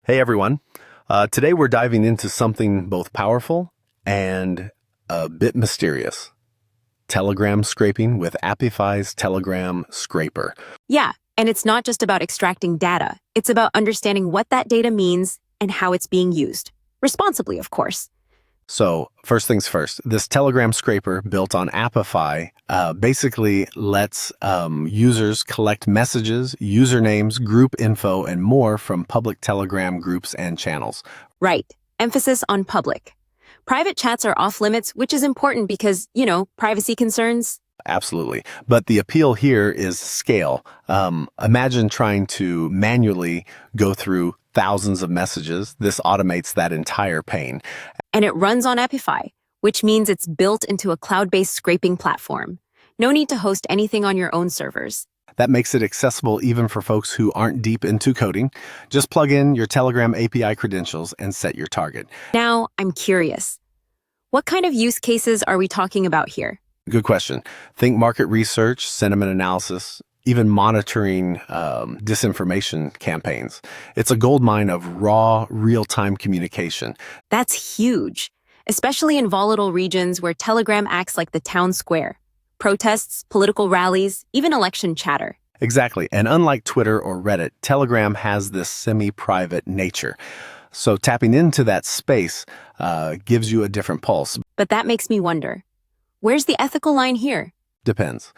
Hey everyone. Today we're diving into something both powerful and a bit mysterious. Telegram scraping with Apify's Telegram scraper. Yeah, and it's not just about extracting data. It's about understanding what that data means and how it's being used. Responsibly, of course. So, first things first, this Telegram scraper built on Apify basically lets users collect messages, usernames, group info, and more from public Telegram groups and channels. Right. Emphasis on public. Private chats are off limits, which is important because, privacy concerns. Absolutely. But the appeal here is scale. Imagine trying to manually go through thousands of messages. This automates that entire pain. And it runs on Apify, which means it's built into a cloud-based scraping platform. No need to host anything on your own servers. That makes it accessible even for folks who aren't deep into coding. Just plug in your Telegram API credentials and set your target. Now, I'm curious. What kind of use cases are we talking about here? Good question. Think market research, sentiment analysis, even monitoring disinformation campaigns. It's a goldmine of raw, real-time communication. That's huge, especially in volatile regions where Telegram acts like the town square. Protests, political rallies, even election chatter. Exactly. And unlike Twitter or Reddit, Telegram has this semi-private nature. So tapping into that space gives you a different pulse. But that makes me wonder, where's the ethical line here? Depends.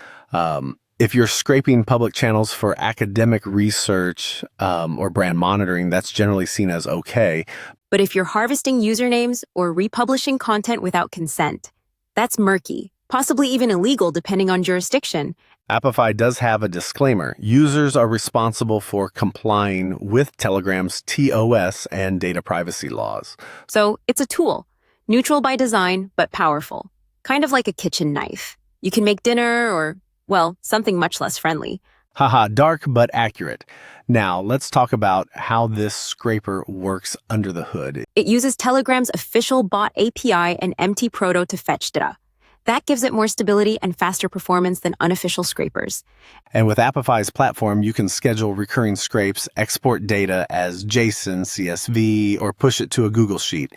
If you're scraping public channels for academic research or brand monitoring, that's generally seen as okay. But if you're harvesting usernames or republishing content without consent, that's murky, possibly even illegal depending on jurisdiction. Apify does have a disclaimer. Users are responsible for complying with Telegram's TOS and data privacy laws. So it's a tool, neutral by design, but powerful. Kind of like a kitchen knife. You can make dinner or, well, something much less friendly. Haha, dark but accurate. Now, let's talk about how this scraper works under the hood. It uses Telegram's official bot API and MT Proto to fetch data. That gives it more stability and faster performance than unofficial scrapers. And with Apify's platform, you can schedule recurring scrapes, export data as JSON, CSV, or push it to a Google Sheet.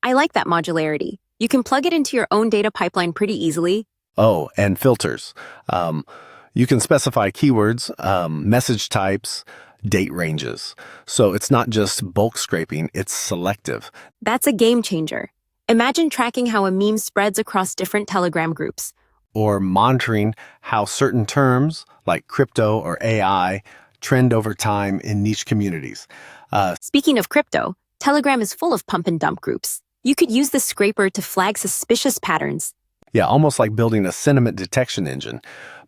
I like that modularity. You can plug it into your own data pipeline pretty easily. Oh, and filters. You can specify keywords, message types, date ranges. So it's not just bulk scraping, it's selective. That's a game changer. Imagine tracking how a meme spreads across different Telegram groups. Or monitoring how certain terms, like crypto or AI, trend over time in niche communities. Speaking of crypto, Telegram is full of pump and dump groups. You could use the scraper to flag suspicious patterns. Yeah, almost like building a sentiment detection engine.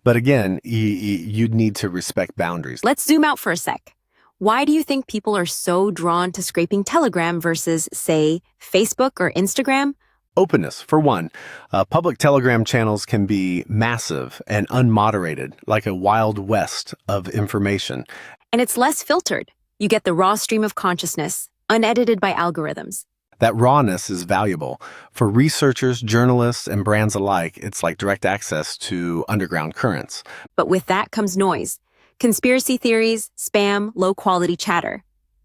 But again, you'd need to respect boundaries. Let's zoom out for a sec. Why do you think people are so drawn to scraping Telegram versus, say, Facebook or Instagram? Openness, for one. Public Telegram channels can be massive and unmoderated, like a wild west of information. And it's less filtered. You get the raw stream of consciousness, unedited by algorithms. That rawness is valuable. For researchers, journalists, and brands alike, it's like direct access to underground currents. But with that comes noise. Conspiracy theories, spam, low-quality chatter.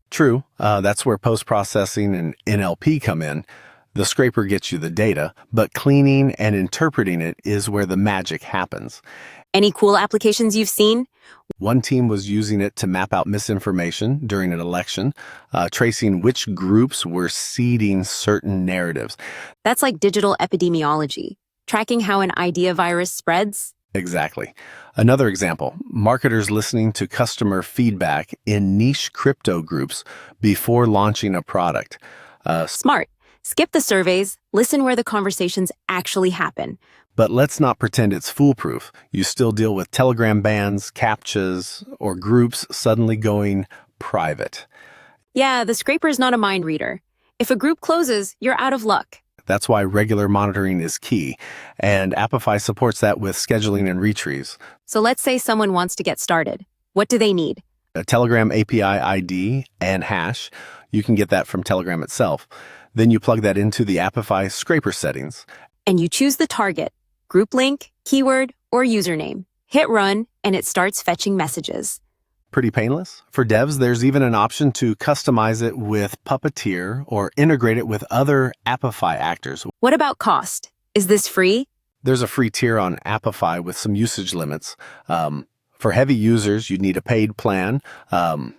True, that's where post-processing and NLP come in. The scraper gets you the data, but cleaning and interpreting it is where the magic happens. Any cool applications you've seen? One team was using it to map out misinformation during an election, tracing which groups were seeding certain narratives. That's like digital epidemiology, tracking how an idea virus spreads. Exactly. Another example, marketers listening to customer feedback in niche crypto groups before launching a product. Smart. Skip the surveys, listen where the conversations actually happen. But let's not pretend it's foolproof. You still deal with Telegram bans, CAPTCHAs, or groups suddenly going private. Yeah, the scraper's not a mind reader. If a group closes, you're out of luck. That's why regular monitoring is key, and Apify supports that with scheduling and retrieves. So let's say someone wants to get started. What do they need? A Telegram API ID and hash. You can get that from Telegram itself. Then you plug that into the Apify scraper settings. And you choose the target, group link, keyword, or username. Hit run, and it starts fetching messages. Pretty painless. For devs, there's even an option to customize it with Puppeteer or integrate it with other Apify actors. What about cost? Is this free? There's a free tier on Apify with some usage limits. For heavy users, you'd need a paid plan,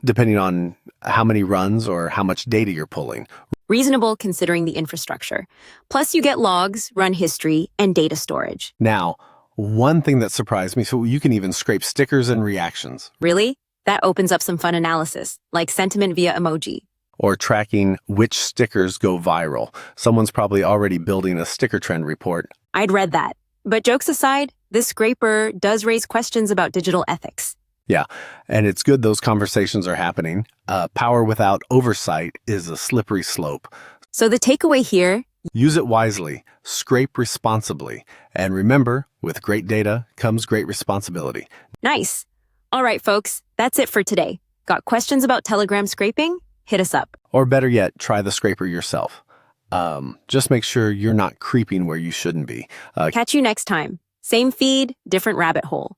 depending on how many runs or how much data you're pulling. Reasonable considering the infrastructure. Plus, you get logs, run history, and data storage. Now, one thing that surprised me, so you can even scrape stickers and reactions. Really? That opens up some fun analysis, like sentiment via emoji. Or tracking which stickers go viral. Someone's probably already building a sticker trend report. I'd read that. But jokes aside, this scraper does raise questions about digital ethics. Yeah, and it's good those conversations are happening. Power without oversight is a slippery slope. So the takeaway here, Use it wisely, scrape responsibly, and remember, with great data comes great responsibility. nice. All right, folks, that's it for today. Got questions about Telegram scraping? Hit us up. Or better yet, try the scraper yourself. Just make sure you're not creeping where you shouldn't be. Catch you next time. Same feed, different rabbit hole.